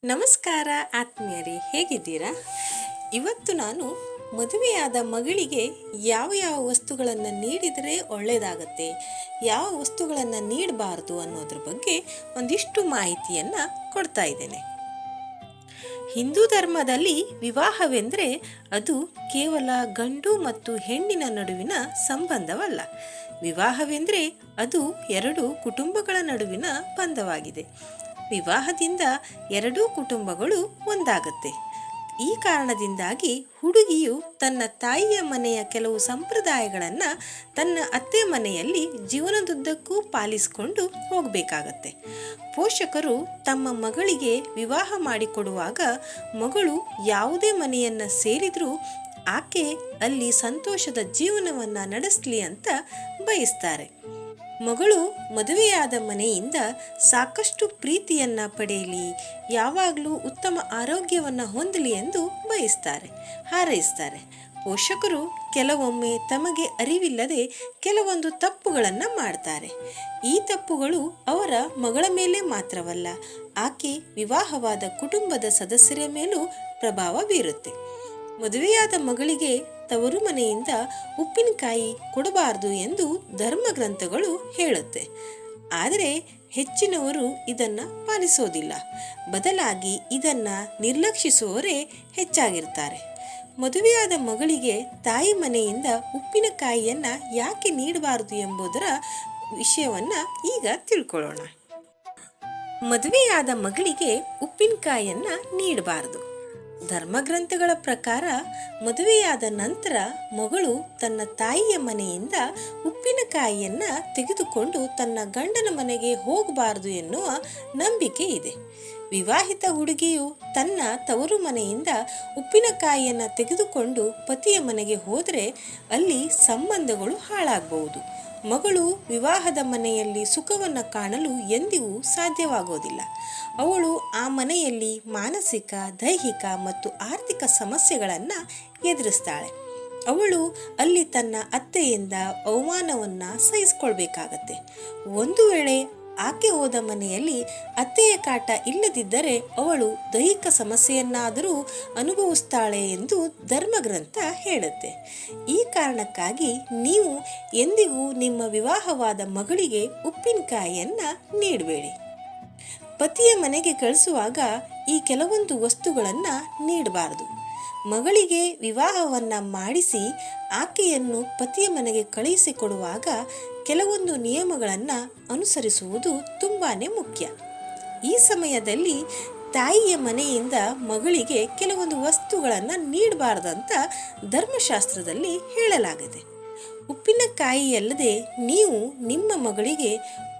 ನಮಸ್ಕಾರ ಆತ್ಮೀಯರೇ, ಹೇಗಿದ್ದೀರಾ? ಇವತ್ತು ನಾನು ಮದುವೆಯಾದ ಮಗಳಿಗೆ ಯಾವ ಯಾವ ವಸ್ತುಗಳನ್ನು ನೀಡಿದರೆ ಒಳ್ಳೆಯದಾಗತ್ತೆ, ಯಾವ ವಸ್ತುಗಳನ್ನು ನೀಡಬಾರ್ದು ಅನ್ನೋದ್ರ ಬಗ್ಗೆ ಒಂದಿಷ್ಟು ಮಾಹಿತಿಯನ್ನು ಕೊಡ್ತಾ ಇದ್ದೇನೆ. ಹಿಂದೂ ಧರ್ಮದಲ್ಲಿ ವಿವಾಹವೆಂದರೆ ಅದು ಕೇವಲ ಗಂಡು ಮತ್ತು ಹೆಣ್ಣಿನ ನಡುವಿನ ಸಂಬಂಧವಲ್ಲ. ವಿವಾಹವೆಂದರೆ ಅದು ಎರಡು ಕುಟುಂಬಗಳ ನಡುವಿನ ಬಂಧವಾಗಿದೆ. ವಿವಾಹದಿಂದ ಎರಡೂ ಕುಟುಂಬಗಳು ಒಂದಾಗತ್ತೆ. ಈ ಕಾರಣದಿಂದಾಗಿ ಹುಡುಗಿಯು ತನ್ನ ತಾಯಿಯ ಮನೆಯ ಕೆಲವು ಸಂಪ್ರದಾಯಗಳನ್ನು ತನ್ನ ಅತ್ತೆ ಮನೆಯಲ್ಲಿ ಜೀವನದುದ್ದಕ್ಕೂ ಪಾಲಿಸಿಕೊಂಡು ಹೋಗಬೇಕಾಗತ್ತೆ. ಪೋಷಕರು ತಮ್ಮ ಮಗಳಿಗೆ ವಿವಾಹ ಮಾಡಿಕೊಡುವಾಗ ಮಗಳು ಯಾವುದೇ ಮನೆಯನ್ನು ಸೇರಿದರೂ ಆಕೆ ಅಲ್ಲಿ ಸಂತೋಷದ ಜೀವನವನ್ನು ನಡೆಸಲಿ ಅಂತ ಬಯಸ್ತಾರೆ. ಮಗಳು ಮದುವೆಯಾದ ಮನೆಯಿಂದ ಸಾಕಷ್ಟು ಪ್ರೀತಿಯನ್ನು ಪಡೆಯಲಿ, ಯಾವಾಗಲೂ ಉತ್ತಮ ಆರೋಗ್ಯವನ್ನು ಹೊಂದಲಿ ಎಂದು ಬಯಸ್ತಾರೆ, ಹಾರೈಸ್ತಾರೆ. ಪೋಷಕರು ಕೆಲವೊಮ್ಮೆ ತಮಗೆ ಅರಿವಿಲ್ಲದೆ ಕೆಲವೊಂದು ತಪ್ಪುಗಳನ್ನು ಮಾಡ್ತಾರೆ. ಈ ತಪ್ಪುಗಳು ಅವರ ಮಗಳ ಮೇಲೆ ಮಾತ್ರವಲ್ಲ, ಆಕೆ ವಿವಾಹವಾದ ಕುಟುಂಬದ ಸದಸ್ಯರ ಮೇಲೂ ಪ್ರಭಾವ ಬೀರುತ್ತೆ. ಮದುವೆಯಾದ ಮಗಳಿಗೆ ತವರು ಮನೆಯಿಂದ ಉಪ್ಪಿನಕಾಯಿ ಕೊಡಬಾರದು ಎಂದು ಧರ್ಮಗ್ರಂಥಗಳು ಹೇಳುತ್ತೆ. ಆದರೆ ಹೆಚ್ಚಿನವರು ಇದನ್ನು ಪಾಲಿಸೋದಿಲ್ಲ. ಬದಲಾಗಿ ಇದನ್ನು ನಿರ್ಲಕ್ಷಿಸುವವರೇ ಹೆಚ್ಚಾಗಿರ್ತಾರೆ. ಮದುವೆಯಾದ ಮಗಳಿಗೆ ತಾಯಿ ಮನೆಯಿಂದ ಉಪ್ಪಿನಕಾಯಿಯನ್ನು ಯಾಕೆ ನೀಡಬಾರದು ಎಂಬುದರ ವಿಷಯವನ್ನು ಈಗ ತಿಳ್ಕೊಳ್ಳೋಣ. ಮದುವೆಯಾದ ಮಗಳಿಗೆ ಉಪ್ಪಿನಕಾಯಿಯನ್ನು ನೀಡಬಾರದು. ಧರ್ಮಗ್ರಂಥಗಳ ಪ್ರಕಾರ ಮದುವೆಯಾದ ನಂತರ ಮಗಳು ತನ್ನ ತಾಯಿಯ ಮನೆಯಿಂದ ಉಪ್ಪಿನಕಾಯಿಯನ್ನು ತೆಗೆದುಕೊಂಡು ತನ್ನ ಗಂಡನ ಮನೆಗೆ ಹೋಗಬಾರದು ಎನ್ನುವ ನಂಬಿಕೆ ಇದೆ. ವಿವಾಹಿತ ಹುಡುಗಿಯು ತನ್ನ ತವರು ಮನೆಯಿಂದ ಉಪ್ಪಿನಕಾಯಿಯನ್ನು ತೆಗೆದುಕೊಂಡು ಪತಿಯ ಮನೆಗೆ ಹೋದರೆ ಅಲ್ಲಿ ಸಂಬಂಧಗಳು ಹಾಳಾಗಬಹುದು. ಮಗಳು ವಿವಾಹದ ಮನೆಯಲ್ಲಿ ಸುಖವನ್ನು ಕಾಣಲು ಎಂದಿಗೂ ಸಾಧ್ಯವಾಗೋದಿಲ್ಲ. ಅವಳು ಆ ಮನೆಯಲ್ಲಿ ಮಾನಸಿಕ, ದೈಹಿಕ ಮತ್ತು ಆರ್ಥಿಕ ಸಮಸ್ಯೆಗಳನ್ನು ಎದುರಿಸ್ತಾಳೆ. ಅವಳು ಅಲ್ಲಿ ತನ್ನ ಅತ್ತೆಯಿಂದ ಅವಮಾನವನ್ನು ಸಹಿಸಿಕೊಳ್ಬೇಕಾಗತ್ತೆ. ಒಂದು ವೇಳೆ ಆಕೆ ಹೋದ ಮನೆಯಲ್ಲಿ ಅತ್ತೆಯ ಕಾಟ ಇಲ್ಲದಿದ್ದರೆ ಅವಳು ದೈಹಿಕ ಸಮಸ್ಯೆಯನ್ನಾದರೂ ಅನುಭವಿಸ್ತಾಳೆ ಎಂದು ಧರ್ಮಗ್ರಂಥ ಹೇಳುತ್ತೆ. ಈ ಕಾರಣಕ್ಕಾಗಿ ನೀವು ಎಂದಿಗೂ ನಿಮ್ಮ ವಿವಾಹವಾದ ಮಗಳಿಗೆ ಉಪ್ಪಿನಕಾಯಿಯನ್ನು ನೀಡಬೇಡಿ. ಪತಿಯ ಮನೆಗೆ ಕಳಿಸುವಾಗ ಈ ಕೆಲವೊಂದು ವಸ್ತುಗಳನ್ನು ನೀಡಬಾರದು. ಮಗಳಿಗೆ ವಿವಾಹವನ್ನು ಮಾಡಿಸಿ ಆಕೆಯನ್ನು ಪತಿಯ ಮನೆಗೆ ಕಳುಹಿಸಿಕೊಡುವಾಗ ಕೆಲವೊಂದು ನಿಯಮಗಳನ್ನು ಅನುಸರಿಸುವುದು ತುಂಬಾ ಮುಖ್ಯ. ಈ ಸಮಯದಲ್ಲಿ ತಾಯಿಯ ಮನೆಯಿಂದ ಮಗಳಿಗೆ ಕೆಲವೊಂದು ವಸ್ತುಗಳನ್ನು ನೀಡಬಾರ್ದಂತ ಧರ್ಮಶಾಸ್ತ್ರದಲ್ಲಿ ಹೇಳಲಾಗಿದೆ. ಉಪ್ಪಿನಕಾಯಿಯಲ್ಲದೆ ನೀವು ನಿಮ್ಮ ಮಗಳಿಗೆ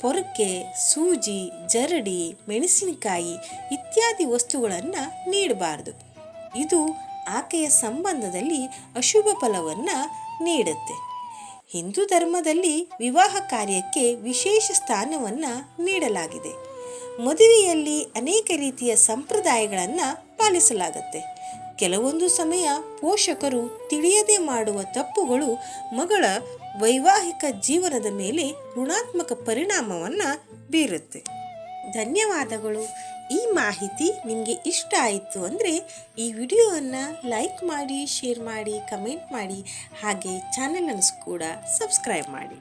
ಪೊರಕೆ, ಸೂಜಿ, ಜರಡಿ, ಮೆಣಸಿನಕಾಯಿ ಇತ್ಯಾದಿ ವಸ್ತುಗಳನ್ನು ನೀಡಬಾರದು. ಇದು ಆಕೆಯ ಸಂಬಂಧದಲ್ಲಿ ಅಶುಭ ಫಲವನ್ನು ನೀಡುತ್ತೆ. ಹಿಂದೂ ಧರ್ಮದಲ್ಲಿ ವಿವಾಹ ಕಾರ್ಯಕ್ಕೆ ವಿಶೇಷ ಸ್ಥಾನವನ್ನು ನೀಡಲಾಗಿದೆ. ಮದುವೆಯಲ್ಲಿ ಅನೇಕ ರೀತಿಯ ಸಂಪ್ರದಾಯಗಳನ್ನು ಪಾಲಿಸಲಾಗುತ್ತೆ. ಕೆಲವೊಂದು ಸಮಯ ಪೋಷಕರು ತಿಳಿಯದೆ ಮಾಡುವ ತಪ್ಪುಗಳು ಮಗಳ ವೈವಾಹಿಕ ಜೀವನದ ಮೇಲೆ ಋಣಾತ್ಮಕ ಪರಿಣಾಮವನ್ನು ಬೀರುತ್ತೆ. ಧನ್ಯವಾದಗಳು. ಈ ಮಾಹಿತಿ ನಿಮಗೆ ಇಷ್ಟ ಆಯಿತು ಅಂದರೆ ಈ ವಿಡಿಯೋವನ್ನು ಲೈಕ್ ಮಾಡಿ, ಶೇರ್ ಮಾಡಿ, ಕಮೆಂಟ್ ಮಾಡಿ, ಹಾಗೆ ಚಾನೆಲನ್ನು ಕೂಡ ಸಬ್ಸ್ಕ್ರೈಬ್ ಮಾಡಿ.